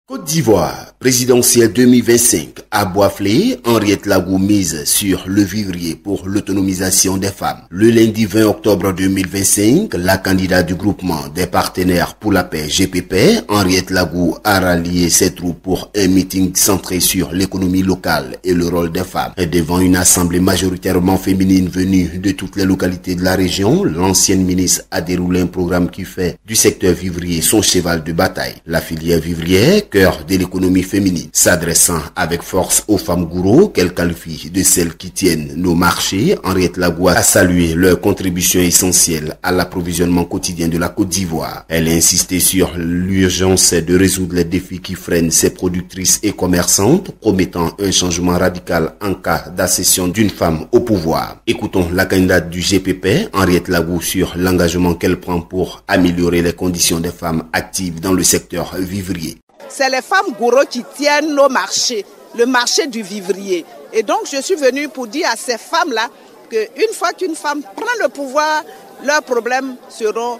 Côte d'Ivoire, présidentielle 2025, à Boisflé, Henriette Lagou mise sur le vivrier pour l'autonomisation des femmes. Le lundi 20 octobre 2025, la candidate du groupement des partenaires pour la paix GPP, Henriette Lagou, a rallié ses troupes pour un meeting centré sur l'économie locale et le rôle des femmes. Et devant une assemblée majoritairement féminine venue de toutes les localités de la région, l'ancienne ministre a déroulé un programme qui fait du secteur vivrier son cheval de bataille. La filière vivrière, cœur de l'économie féminine, s'adressant avec force aux femmes gourous qu'elle qualifie de celles qui tiennent nos marchés, Henriette Lagou a salué leur contribution essentielle à l'approvisionnement quotidien de la Côte d'Ivoire. Elle a insisté sur l'urgence de résoudre les défis qui freinent ses productrices et commerçantes, promettant un changement radical en cas d'accession d'une femme au pouvoir. Écoutons la candidate du GPP, Henriette Lagou, sur l'engagement qu'elle prend pour améliorer les conditions des femmes actives dans le secteur vivrier. C'est les femmes gourous qui tiennent nos marchés, le marché du vivrier. Et donc je suis venue pour dire à ces femmes-là qu'une fois qu'une femme prend le pouvoir, leurs problèmes seront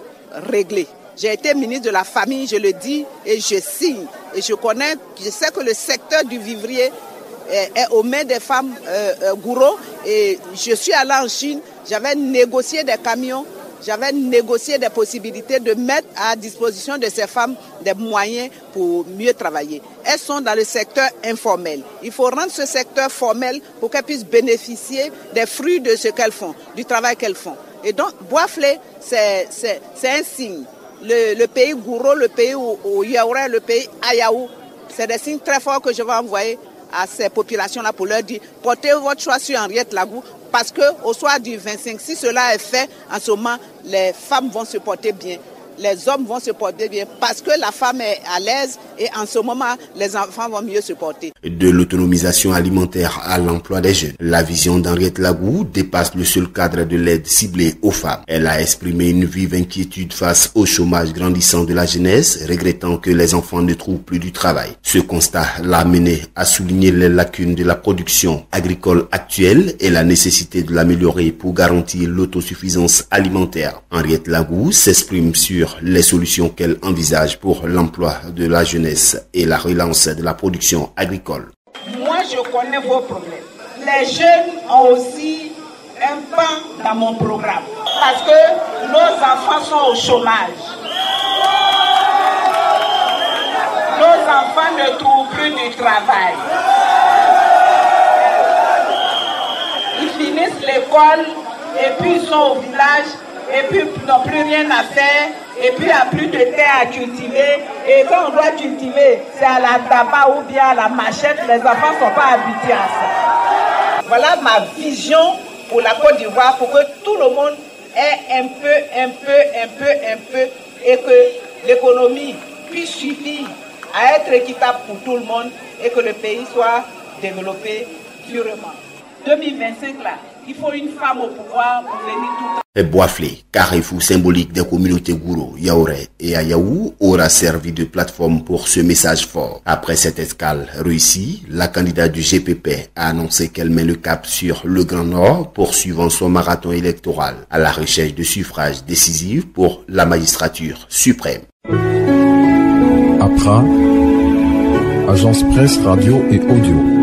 réglés. J'ai été ministre de la famille, je le dis et je signe. Et je sais que le secteur du vivrier est aux mains des femmes gourous. Et je suis allée en Chine, j'avais négocié des camions. J'avais négocié des possibilités de mettre à disposition de ces femmes des moyens pour mieux travailler. Elles sont dans le secteur informel. Il faut rendre ce secteur formel pour qu'elles puissent bénéficier des fruits de ce qu'elles font, du travail qu'elles font. Et donc, Boisflé, c'est un signe. Le pays Gouro, le pays Yaouré, le pays Ayaou, c'est des signes très forts que je vais envoyer à ces populations-là pour leur dire « Portez votre choix sur Henriette Lagou ». Parce qu'au soir du 25, si cela est fait, en ce moment, les femmes vont se porter bien. Les hommes vont se porter bien parce que la femme est à l'aise et en ce moment, les enfants vont mieux se porter. De l'autonomisation alimentaire à l'emploi des jeunes, la vision d'Henriette Lagou dépasse le seul cadre de l'aide ciblée aux femmes. Elle a exprimé une vive inquiétude face au chômage grandissant de la jeunesse, regrettant que les enfants ne trouvent plus du travail. Ce constat l'a amené à souligner les lacunes de la production agricole actuelle et la nécessité de l'améliorer pour garantir l'autosuffisance alimentaire. Henriette Lagou s'exprime sur les solutions qu'elle envisage pour l'emploi de la jeunesse et la relance de la production agricole. Moi, je connais vos problèmes. Les jeunes ont aussi un pan dans mon programme parce que nos enfants sont au chômage. Nos enfants ne trouvent plus du travail. Ils finissent l'école et puis ils sont au village et puis ils n'ont plus rien à faire. Et puis il n'y a plus de terre à cultiver. Et quand on doit cultiver, c'est à la tabac ou bien à la machette. Les enfants ne sont pas habitués à ça. Voilà ma vision pour la Côte d'Ivoire, pour que tout le monde ait un peu, et que l'économie puisse suffire à être équitable pour tout le monde et que le pays soit développé durement. 2025 là, il faut une femme au pouvoir pour venir tout. Boisflé, carrefour symbolique des communautés Gouro, Yaouré et Ayaou, aura servi de plateforme pour ce message fort. Après cette escale réussie, la candidate du GPP a annoncé qu'elle met le cap sur le Grand Nord, poursuivant son marathon électoral à la recherche de suffrages décisifs pour la magistrature suprême. APRA, Agence Presse, Radio et Audio.